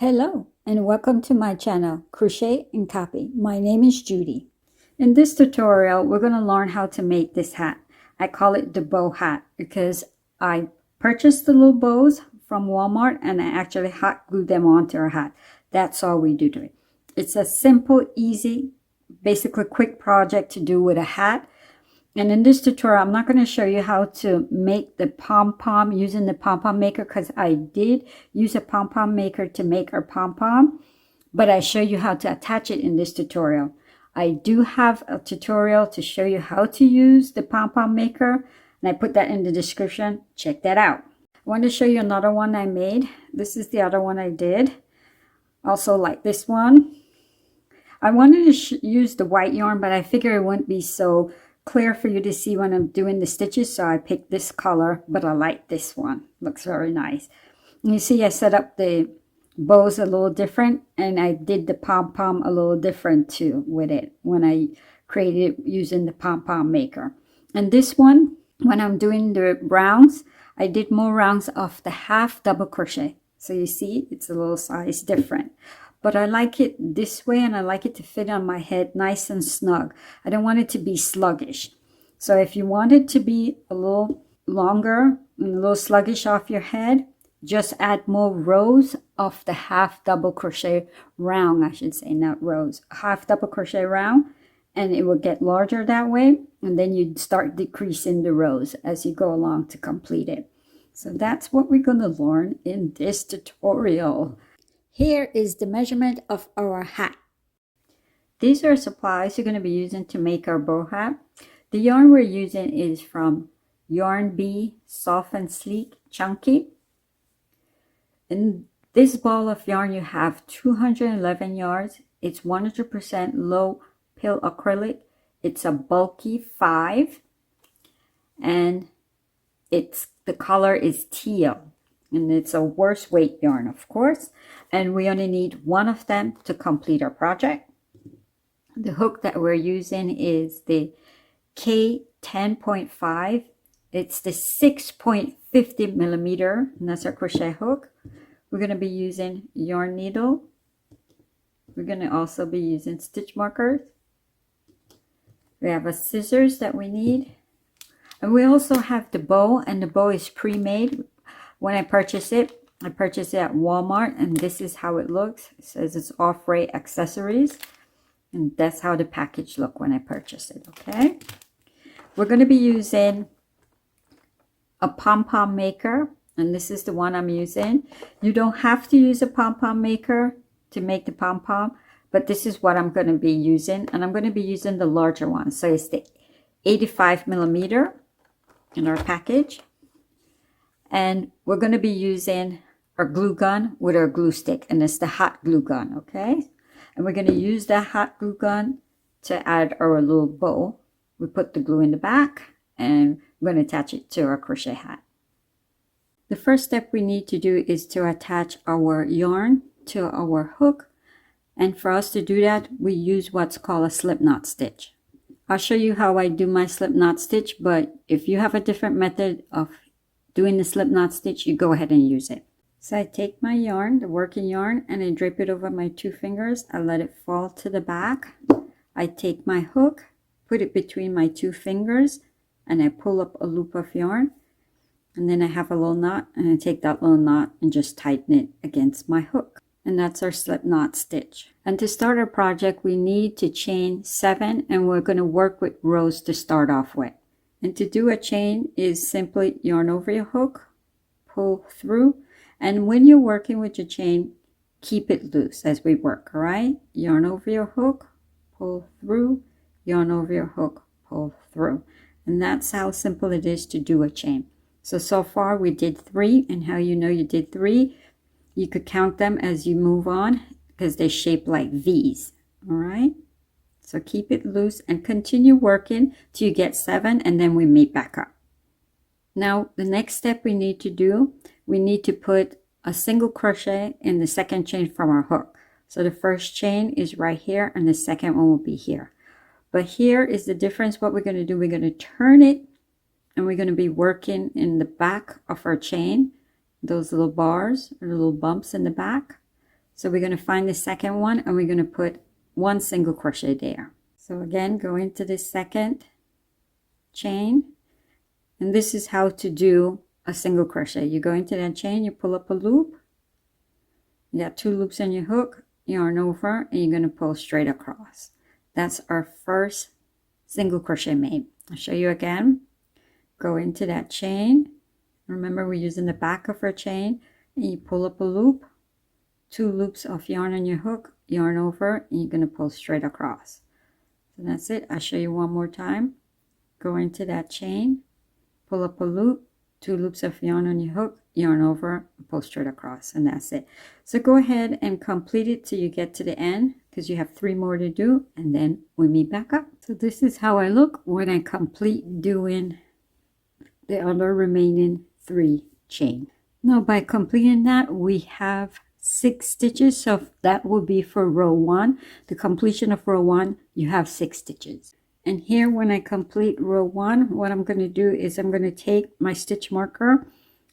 Hello and welcome to my channel, Crochet and Copy. My name is Judy. In this tutorial, we're going to learn how to make this hat. I call it the bow hat because I purchased the little bows from Walmart and I actually hot glued them onto our hat. That's all we do to it. It's a simple, easy, basically quick project to do with a hat. And in this tutorial, I'm not going to show you how to make the pom-pom using the pom-pom maker because I did use a pom-pom maker to make our pom-pom, but I show you how to attach it in this tutorial. I do have a tutorial to show you how to use the pom-pom maker, and I put that in the description. Check that out. I want to show you another one I made. This is the other one I did. Also like this one. I wanted to use the white yarn, but I figured it wouldn't be so clear for you to see when I'm doing the stitches, so I picked this color, but I like this one. Looks very nice. And you see I set up the bows a little different, and I did the pom-pom a little different too with it when I created it using the pom-pom maker. And this one, when I'm doing the rounds, I did more rounds of the half double crochet, so you see it's a little size different. But I like it this way, and I like it to fit on my head nice and snug. I don't want it to be sluggish. So if you want it to be a little longer and a little sluggish off your head, just add more rows of the half double crochet round, I should say, not rows. Half double crochet round, and it will get larger that way. And then you start decreasing the rows as you go along to complete it. So that's what we're going to learn in this tutorial. Here is the measurement of our hat. These are supplies you're going to be using to make our bow hat. The yarn we're using is from Yarn Bee Soft and Sleek Chunky. In this ball of yarn you have 211 yards. It's 100% low pill acrylic. It's a bulky 5, and the color is teal. And it's a worse weight yarn, of course. And we only need one of them to complete our project. The hook that we're using is the K10.5. It's the 6.50 millimeter, and that's our crochet hook. We're going to be using yarn needle. We're going to also be using stitch markers. We have a scissors that we need. And we also have the bow, and the bow is pre-made. When I purchased it at Walmart, and this is how it looks. It says it's Offray Accessories, and that's how the package looked when I purchased it, okay? We're going to be using a pom-pom maker, and this is the one I'm using. You don't have to use a pom-pom maker to make the pom-pom, but this is what I'm going to be using, and I'm going to be using the larger one. So it's the 85 millimeter in our package. And we're going to be using our glue gun with our glue stick, and it's the hot glue gun, okay? And we're going to use that hot glue gun to add our little bow. We put the glue in the back, and we're going to attach it to our crochet hat. The first step we need to do is to attach our yarn to our hook. And for us to do that, we use what's called a slip knot stitch. I'll show you how I do my slip knot stitch, but if you have a different method of doing the slip knot stitch, you go ahead and use it. So I take my yarn, the working yarn, and I drape it over my 2 fingers. I let it fall to the back. I take my hook, put it between my 2 fingers, and I pull up a loop of yarn. And then I have a little knot, and I take that little knot and just tighten it against my hook. And that's our slip knot stitch. And to start our project, we need to chain 7, and we're going to work with rows to start off with. And to do a chain is simply yarn over your hook, pull through, and when you're working with your chain, keep it loose as we work, all right? Yarn over your hook, pull through, yarn over your hook, pull through. And that's how simple it is to do a chain. So far we did 3, and how you know you did 3, you could count them as you move on because they shape like V's, all right? So keep it loose and continue working till you get 7, and then we meet back up. Now the next step we need to do, we need to put a single crochet in the second chain from our hook. So the first chain is right here, and the second one will be here. But here is the difference. What we're going to do, we're going to turn it, and we're going to be working in the back of our chain, those little bars or little bumps in the back. So we're going to find the second one and we're going to put 1 single crochet there. So again, go into the second chain, and this is how to do a single crochet. You go into that chain, you pull up a loop, you got 2 loops on your hook, yarn over, and you're going to pull straight across. That's our first single crochet made. I'll show you again. Go into that chain. Remember, we're using the back of our chain, and you pull up a loop, 2 loops of yarn on your hook, yarn over, and you're going to pull straight across. So that's it. I'll show you one more time. Go into that chain, pull up a loop, 2 loops of yarn on your hook, yarn over, and pull straight across, and that's it. So go ahead and complete it till you get to the end, because you have 3 more to do, and then we meet back up. So this is how I look when I complete doing the other remaining 3 chain. Now by completing that, we have 6 stitches, so that will be for row 1. The completion of row 1, you have 6 stitches. And here, when I complete row 1, what I'm going to do is I'm going to take my stitch marker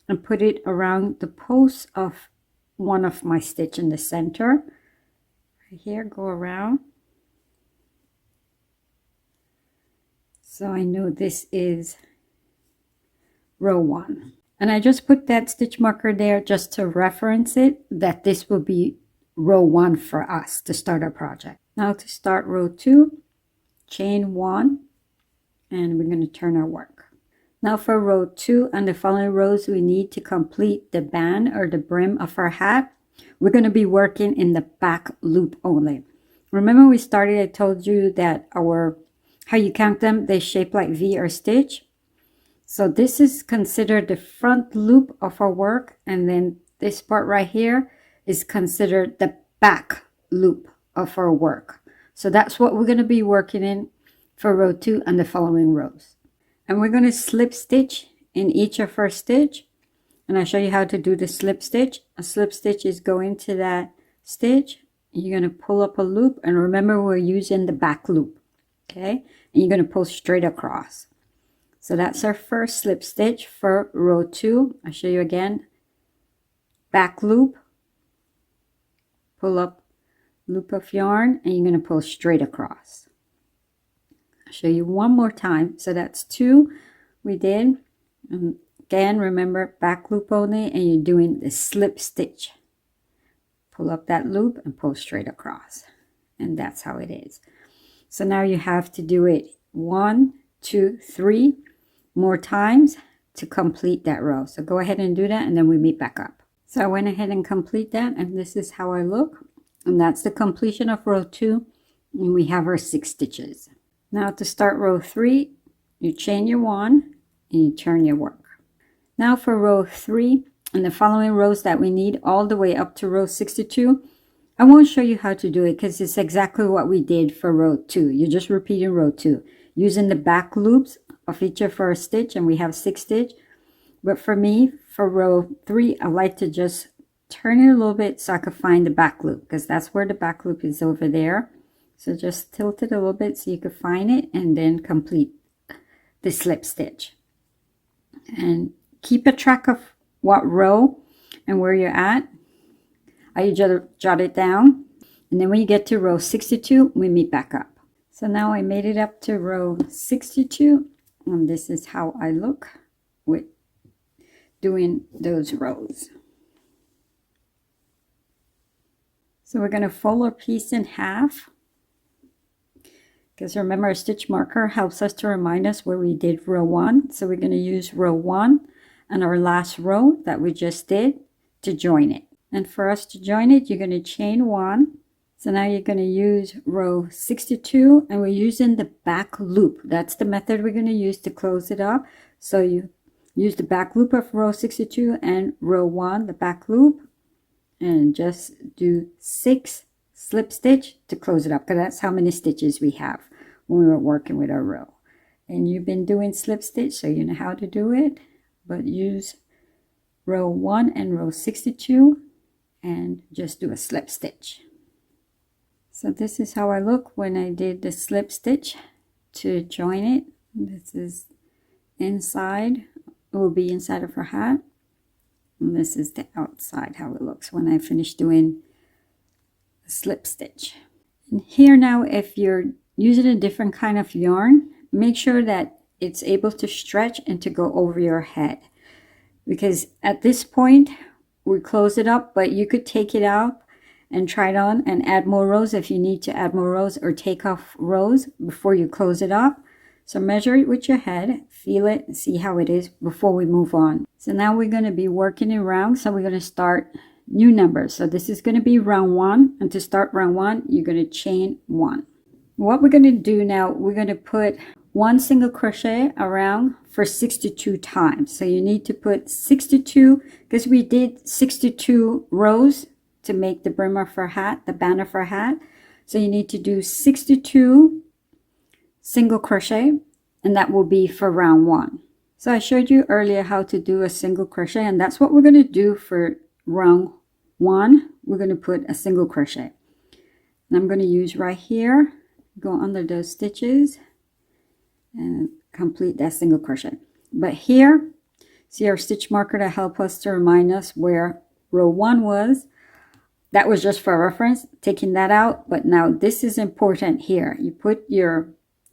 and put it around the post of one of my stitch in the center. Right here, go around. So I know this is row 1. And I just put that stitch marker there just to reference it, that this will be row 1 for us to start our project. Now to start row 2, chain 1, and we're going to turn our work. Now for row 2 and the following rows, we need to complete the band or the brim of our hat. We're going to be working in the back loop only. Remember we started, I told you that how you count them, they shape like V or stitch. So this is considered the front loop of our work, and then this part right here is considered the back loop of our work. So that's what we're going to be working in for row 2 and the following rows. And we're going to slip stitch in each of our stitch, and I'll show you how to do the slip stitch. A slip stitch is go into that stitch, you're going to pull up a loop, and remember we're using the back loop, okay? And you're going to pull straight across. So that's our first slip stitch for row 2. I'll show you again. Back loop, pull up loop of yarn, and you're going to pull straight across. I'll show you one more time. So that's 2 we did. Again, remember back loop only, and you're doing the slip stitch. Pull up that loop and pull straight across. And that's how it is. So now you have to do it 1, 2, 3 more times to complete that row. So go ahead and do that, and then we meet back up. So I went ahead and complete that, and this is how I look. And that's the completion of row 2, and we have our 6 stitches. Now to start row 3, you chain your 1 and you turn your work. Now for row 3 and the following rows that we need all the way up to row 62, I won't show you how to do it because it's exactly what we did for row 2. You're just repeating row 2 using the back loops of each of our stitch, and we have 6 stitch. But for me, for row 3, I like to just turn it a little bit so I can find the back loop, because that's where the back loop is, over there. So just tilt it a little bit so you can find it, and then complete the slip stitch. And keep a track of what row and where you're at. I jot it down, and then when you get to row 62, we meet back up. So now I made it up to row 62, and this is how I look with doing those rows. So we're going to fold our piece in half, because remember our stitch marker helps us to remind us where we did row 1. So we're going to use row 1 and our last row that we just did to join it. And for us to join it, you're going to chain 1. So now you're going to use row 62, and we're using the back loop. That's the method we're going to use to close it up. So you use the back loop of row 62 and row 1, the back loop, and just do 6 slip stitch to close it up, because that's how many stitches we have when we were working with our row. And you've been doing slip stitch, so you know how to do it, but use row 1 and row 62 and just do a slip stitch. So this is how I look when I did the slip stitch to join it. This is inside, it will be inside of her hat, and this is the outside, how it looks when I finish doing slip stitch. And here now, if you're using a different kind of yarn, make sure that it's able to stretch and to go over your head, because at this point we close it up, but you could take it out and try it on and add more rows if you need to add more rows or take off rows before you close it up. So measure it with your head, feel it, and see how it is before we move on. So now we're going to be working in rounds. So we're going to start new numbers. So this is going to be round 1, and to start round 1 you're going to chain 1. What we're going to do now, we're going to put 1 single crochet around for 62 times. So you need to put 62, because we did 62 rows to make the brim of our hat, the band of our hat. So you need to do 62 single crochet, and that will be for round 1. So I showed you earlier how to do a single crochet, and that's what we're going to do for round 1. We're going to put a single crochet, and I'm going to use right here, go under those stitches and complete that single crochet. But here, see our stitch marker to help us to remind us where row 1 was. That was just for reference, taking that out. But now this is important here. You put your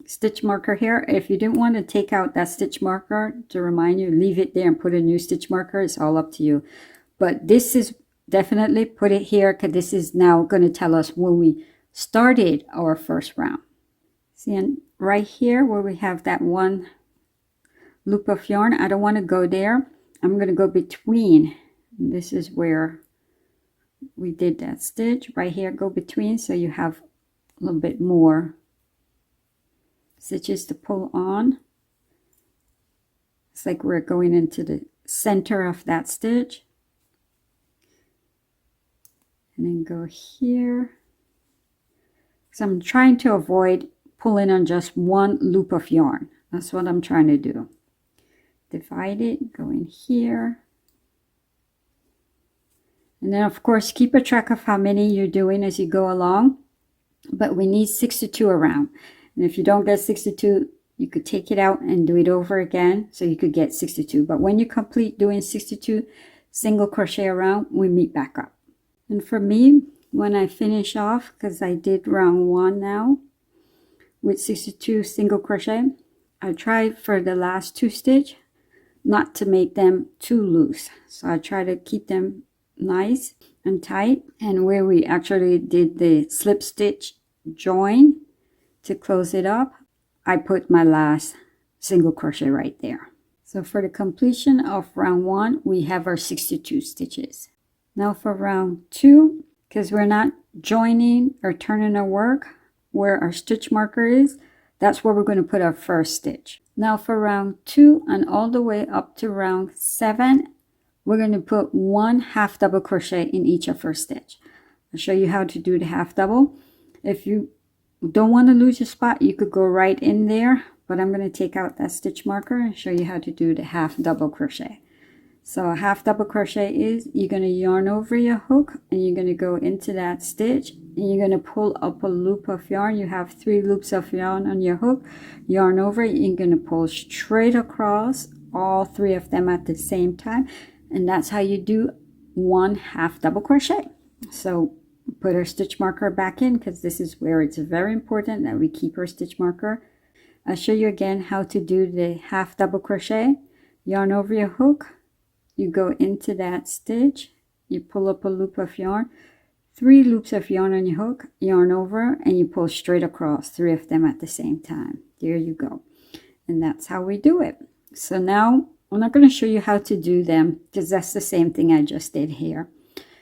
stitch marker here. If you didn't want to take out that stitch marker to remind you, leave it there and put a new stitch marker. It's all up to you. But this is definitely, put it here, because this is now going to tell us when we started our first round. See, and right here where we have that 1 loop of yarn, I don't want to go there. I'm going to go between. This is where we did that stitch right here, go between, so you have a little bit more stitches to pull on. It's like we're going into the center of that stitch, and then go here. So I'm trying to avoid pulling on just 1 loop of yarn. That's what I'm trying to do. Divide it, go in here. And then of course keep a track of how many you're doing as you go along. But we need 62 around. And if you don't get 62, you could take it out and do it over again, so you could get 62. But when you complete doing 62 single crochet around, we meet back up. And for me, when I finish off, because I did round 1 now with 62 single crochet, I try for the last 2 stitch not to make them too loose. So I try to keep them nice and tight. And where we actually did the slip stitch join to close it up, I put my last single crochet right there. So for the completion of round 1, we have our 62 stitches. Now for round 2, because we're not joining or turning our work where our stitch marker is, that's where we're going to put our first stitch. Now for round 2 and all the way up to round 7, we're going to put 1 half double crochet in each of our stitch. I'll show you how to do the half double. If you don't want to lose your spot, you could go right in there, but I'm going to take out that stitch marker and show you how to do the half double crochet. So a half double crochet is, you're going to yarn over your hook and you're going to go into that stitch and you're going to pull up a loop of yarn. You have 3 loops of yarn on your hook, yarn over, you're going to pull straight across all 3 of them at the same time, and that's how you do 1 half double crochet. So put our stitch marker back in, because this is where it's very important that we keep our stitch marker. I'll show you again how to do the half double crochet. Yarn over your hook, you go into that stitch, you pull up a loop of yarn, 3 loops of yarn on your hook, yarn over, and you pull straight across 3 of them at the same time. There you go. And that's how we do it. So now I'm not going to show you how to do them, because that's the same thing I just did here.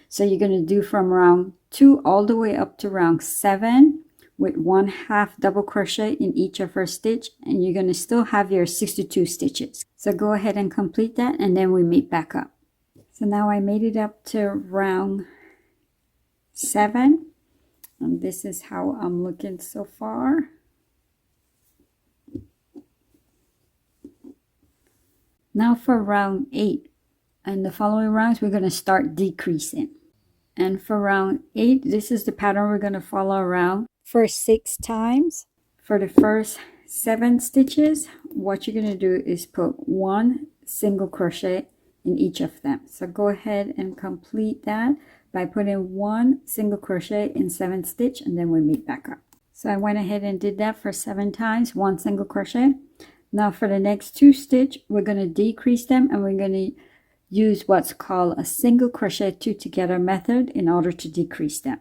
So you're going to do from round 2 all the way up to round 7 with 1 half double crochet in each of our stitch, and you're going to still have your 62 stitches. So go ahead and complete that, and then we meet back up. So now I made it up to round 7, and this is how I'm looking so far. Now for round 8, and the following rounds we're going to start decreasing. And for round 8, this is the pattern we're going to follow around for 6 times. For the first 7 stitches, what you're going to do is put 1 single crochet in each of them. So go ahead and complete that. by putting 1 single crochet in 7 stitch, and then we meet back up. So I went ahead and did that for 7 times, 1 single crochet. Now for the next 2 stitch, we're going to decrease them, and we're going to use what's called a single crochet 2 together method in order to decrease them.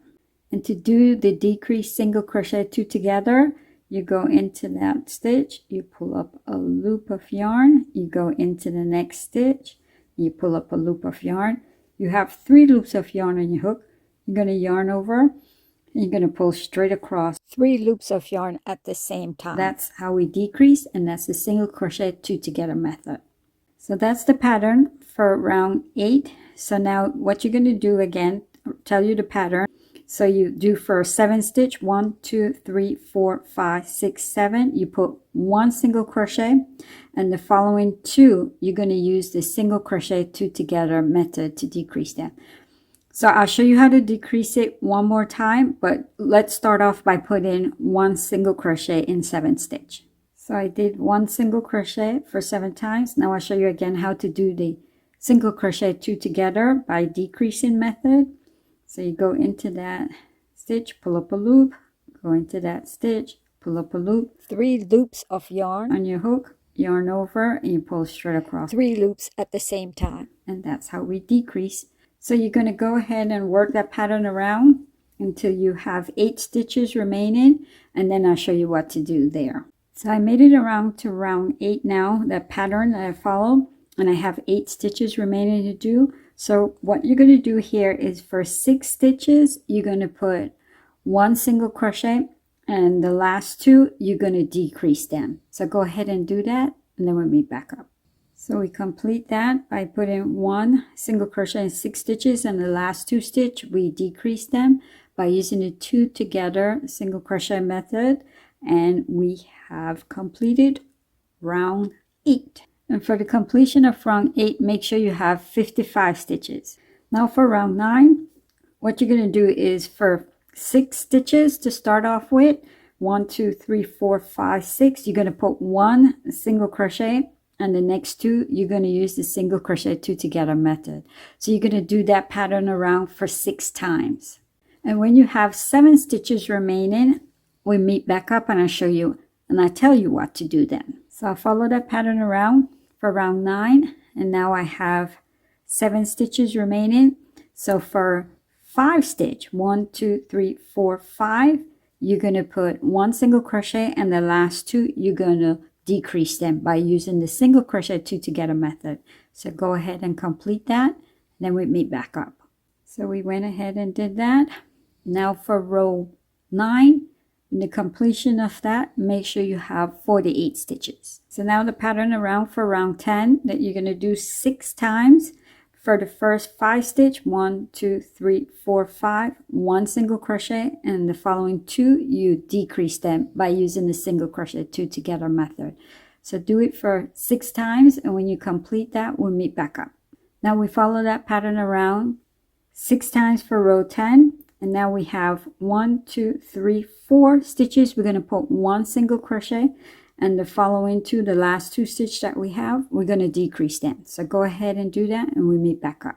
And to do the decrease single crochet 2 together, you go into that stitch, you pull up a loop of yarn, you go into the next stitch, you pull up a loop of yarn. You have 3 loops of yarn on your hook. You're going to yarn over, and you're going to pull straight across 3 loops of yarn at the same time. That's how we decrease, and that's the single crochet 2 together method. So that's the pattern for round 8. So now what you're going to do again, tell you the pattern. So you do for 7 stitch, 1, 2, 3, 4, 5, 6, 7. You put 1 single crochet, and the following 2, you're going to use the single crochet 2 together method to decrease that. So I'll show you how to decrease it one more time, but let's start off by putting 1 single crochet in 7 stitch. So I did 1 single crochet for 7 times. Now I'll show you again how to do the single crochet 2 together by decreasing method. So you go into that stitch, pull up a loop, go into that stitch, pull up a loop, 3 loops of yarn on your hook, yarn over, and you pull straight across 3 loops at the same time. And that's how we decrease. So you're going to go ahead and work that pattern around until you have 8 stitches remaining, and then I'll show you what to do there. So I made it around to round 8 now, that pattern that I followed, and I have 8 stitches remaining to do. So what you're going to do here is for 6 stitches, you're going to put 1 single crochet, and the last 2, you're going to decrease them. So go ahead and do that, and then we'll meet back up. So we complete that by putting 1 single crochet in 6 stitches, and the last 2 stitch, we decrease them by using the 2 together single crochet method, and we have completed round 8. And for the completion of round 8, make sure you have 55 stitches. Now for round 9, what you're going to do is for 6 stitches to start off with, 1, 2, 3, 4, 5, 6, you're going to put 1 single crochet, and the next 2, you're going to use the single crochet 2 together method. So you're going to do that pattern around for 6 times. And when you have 7 stitches remaining, we meet back up, and I'll show you, and I tell you what to do then. So I'll follow that pattern around for round 9, and now I have 7 stitches remaining. So for 5 stitch, 1, 2, 3, 4, 5, you're going to put 1 single crochet, and the last 2, you're going to decrease them by using the single crochet 2 together method. So go ahead and complete that, and then we meet back up. So we went ahead and did that. Now for row 9, in the completion of that, make sure you have 48 stitches. So now the pattern around for round 10 that you're going to do 6 times. For the first 5 stitch, 1, 2, 3, 4, 5, 1 single crochet, and the following 2, you decrease them by using the single crochet 2 together method. So do it for 6 times, and when you complete that, we'll meet back up. Now we follow that pattern around 6 times for row 10. And now we have 1, 2, 3, 4 stitches. We're going to put 1 single crochet, and the following 2, the last 2 stitches that we have, we're going to decrease them. So go ahead and do that, and we meet back up.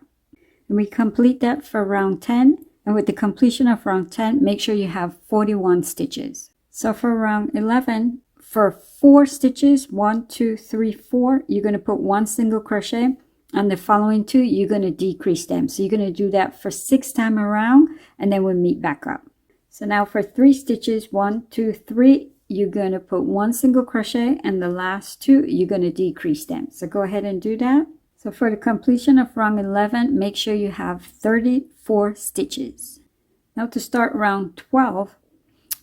And we complete that for round 10. And with the completion of round 10, make sure you have 41 stitches. So for round 11, for 4 stitches, 1, 2, 3, 4, you're going to put 1 single crochet. And the following 2, you're going to decrease them. So you're going to do that for 6 times around, and then we'll meet back up. So now for 3 stitches, 1, 2, 3, you're going to put 1 single crochet, and the last 2, you're going to decrease them. So go ahead and do that. So for the completion of round 11, make sure you have 34 stitches. Now to start round 12,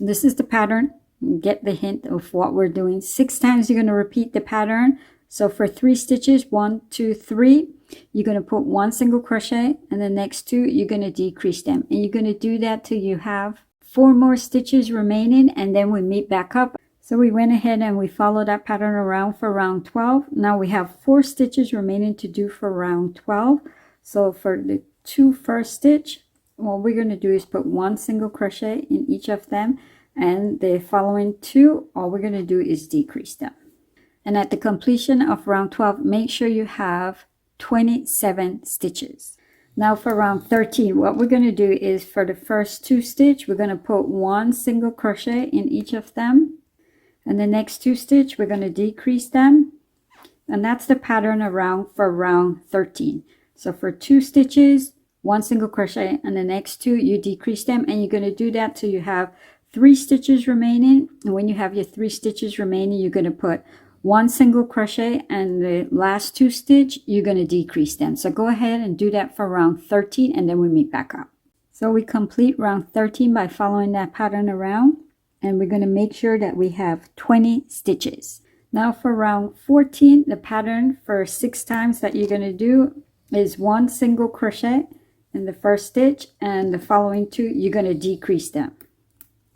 this is the pattern. Get the hint of what we're doing. 6 times you're going to repeat the pattern. So for 3 stitches, 1, 2, 3, you're going to put 1 single crochet, and the next 2, you're going to decrease them. And you're going to do that till you have 4 more stitches remaining, and then we meet back up. So we went ahead and we followed that pattern around for round 12. Now we have 4 stitches remaining to do for round 12. So for the 2 first stitch, what we're going to do is put 1 single crochet in each of them, and the following 2, all we're going to do is decrease them. And at the completion of round 12, make sure you have 27 stitches. Now for round 13, what we're going to do is for the first 2 stitch, we're going to put 1 single crochet in each of them. And the next 2 stitch, we're going to decrease them. And that's the pattern around for round 13. So for 2 stitches, 1 single crochet, and the next 2, you decrease them. And you're going to do that till you have 3 stitches remaining. And when you have your 3 stitches remaining, you're going to put 1 single crochet, and the last 2 stitch, you're going to decrease them. So go ahead and do that for round 13, and then we meet back up. So we complete round 13 by following that pattern around, and we're going to make sure that we have 20 stitches. Now for round 14, the pattern for 6 times that you're going to do is 1 single crochet in the first stitch, and the following 2, you're going to decrease them.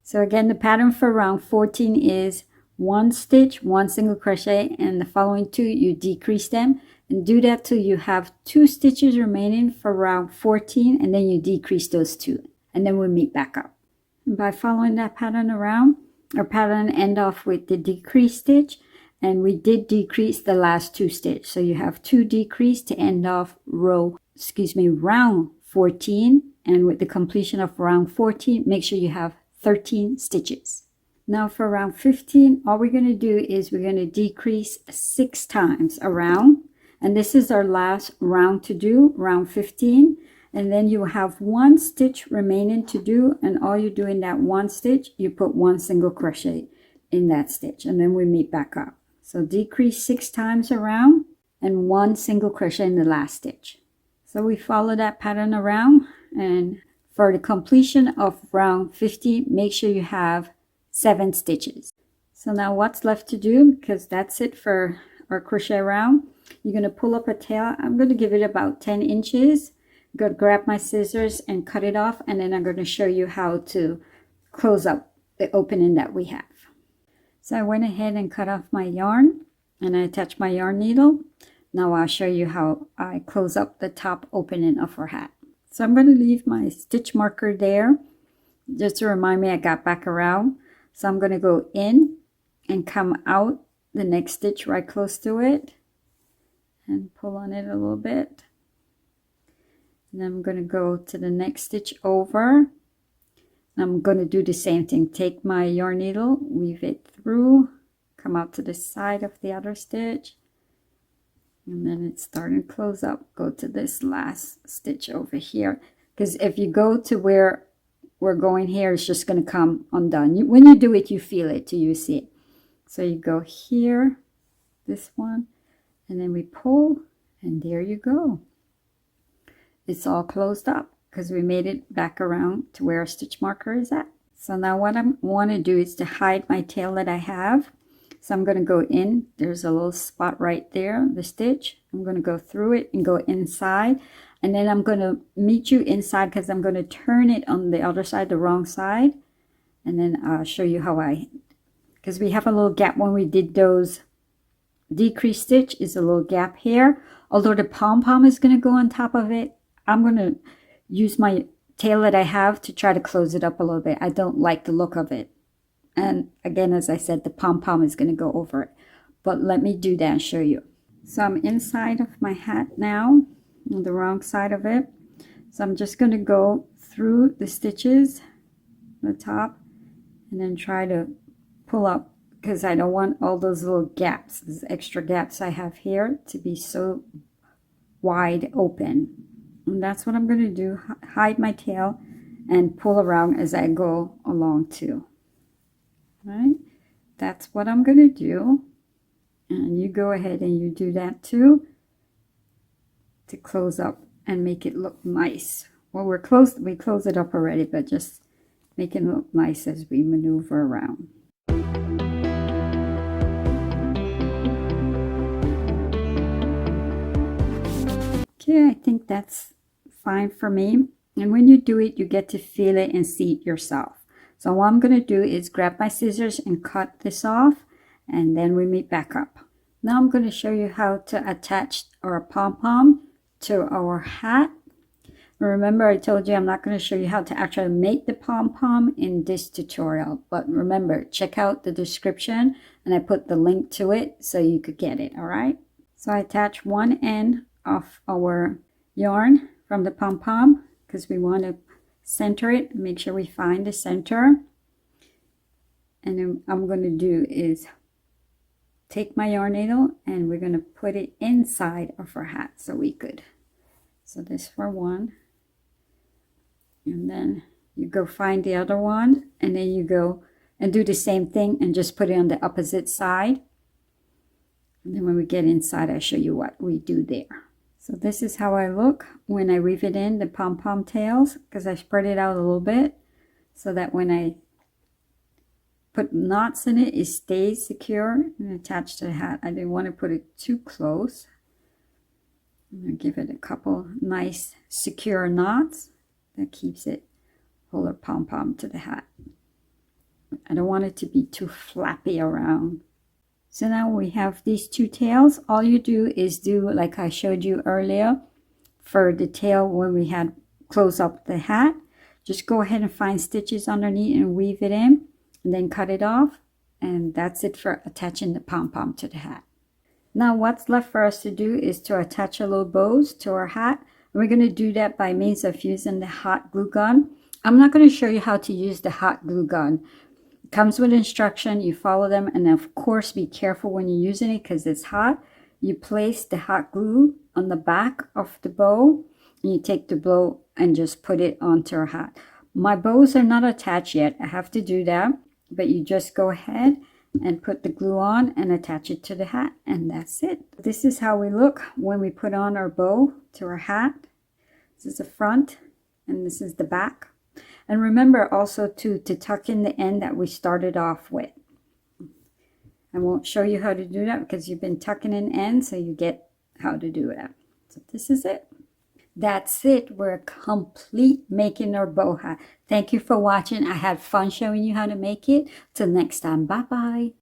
So again, the pattern for round 14 is 1 stitch, 1 single crochet, and the following 2, you decrease them, and do that till you have 2 stitches remaining for round 14, and then you decrease those 2, and then we'll meet back up. And by following that pattern around, our pattern end off with the decrease stitch, and we did decrease the last 2 stitches, so you have 2 decrease to end off round 14, and with the completion of round 14, make sure you have 13 stitches. Now for round 15, all we're going to do is we're going to decrease 6 times around, and this is our last round to do, round 15, and then you have 1 stitch remaining to do, and all you do in that 1 stitch, you put 1 single crochet in that stitch, and then we meet back up. So decrease 6 times around and 1 single crochet in the last stitch. So we follow that pattern around, and for the completion of round 15, make sure you have 7 stitches. So now what's left to do, because that's it for our crochet round, you're going to pull up a tail. I'm going to give it about 10 inches. I'm going to grab my scissors and cut it off, and then I'm going to show you how to close up the opening that we have. So I went ahead and cut off my yarn, and I attached my yarn needle. Now I'll show you how I close up the top opening of our hat. So I'm going to leave my stitch marker there just to remind me I got back around. So I'm going to go in and come out the next stitch right close to it and pull on it a little bit. And then I'm going to go to the next stitch over. I'm going to do the same thing. Take my yarn needle, weave it through, come out to the side of the other stitch, and then it's starting to close up. Go to this last stitch over here, because if you go to where we're going here, it's just going to come undone. When you do it, you feel it till you see it. So you go here, this one, and then we pull, and there you go. It's all closed up because we made it back around to where our stitch marker is at. So now what I want to do is to hide my tail that I have. So I'm going to go in. There's a little spot right there, the stitch. I'm going to go through it and go inside. And then I'm going to meet you inside because I'm going to turn it on the other side, the wrong side. And then I'll show you how because we have a little gap when we did those decrease stitch is a little gap here. Although the pom-pom is going to go on top of it, I'm going to use my tail that I have to try to close it up a little bit. I don't like the look of it. And again, as I said, the pom-pom is going to go over it. But let me do that and show you. So I'm inside of my hat now, on the wrong side of it. So I'm just going to go through the stitches, the top, and then try to pull up, because I don't want all those little gaps, those extra gaps I have here, to be so wide open. And that's what I'm going to do, hide my tail and pull around as I go along too. All right, that's what I'm going to do. And you go ahead and you do that too, to close up and make it look nice. Well, we close it up already, but just make it look nice as we maneuver around. Okay, I think that's fine for me. And when you do it, you get to feel it and see it yourself. So what I'm going to do is grab my scissors and cut this off, and then we meet back up. Now I'm going to show you how to attach our pom-pom to our hat. Remember, I told you I'm not going to show you how to actually make the pom-pom in this tutorial, but remember, check out the description and I put the link to it so you could get it. All right, so I attach one end of our yarn from the pom-pom because we want to center it. Make sure we find the center. And then I'm going to do is take my yarn needle and we're going to put it inside of our hat so we could. So this for one. And then you go find the other one and then you go and do the same thing and just put it on the opposite side. And then when we get inside, I'll show you what we do there. So this is how I look when I weave it in the pom-pom tails, because I spread it out a little bit so that when I put knots in it, it stays secure and attached to the hat. I didn't want to put it too close. I'm going to give it a couple nice secure knots that keeps it hold our pom-pom to the hat. I don't want it to be too flappy around. So now we have these two tails. All you do is do like I showed you earlier for the tail when we had close up the hat. Just go ahead and find stitches underneath and weave it in and then cut it off. And that's it for attaching the pom-pom to the hat. Now what's left for us to do is to attach our little bows to our hat. And we're going to do that by means of using the hot glue gun. I'm not going to show you how to use the hot glue gun. It comes with instruction, you follow them, and of course be careful when you're using it because it's hot. You place the hot glue on the back of the bow and you take the bow and just put it onto our hat. My bows are not attached yet. I have to do that, but you just go ahead and put the glue on and attach it to the hat, and that's it. This is how we look when we put on our bow to our hat. This is the front and this is the back. And remember also to tuck in the end that we started off with. I won't show you how to do that because you've been tucking in ends, so you get how to do that. So this is it. That's it. We're complete making our bow hat. Thank you for watching. I had fun showing you how to make it. Till next time. Bye-bye.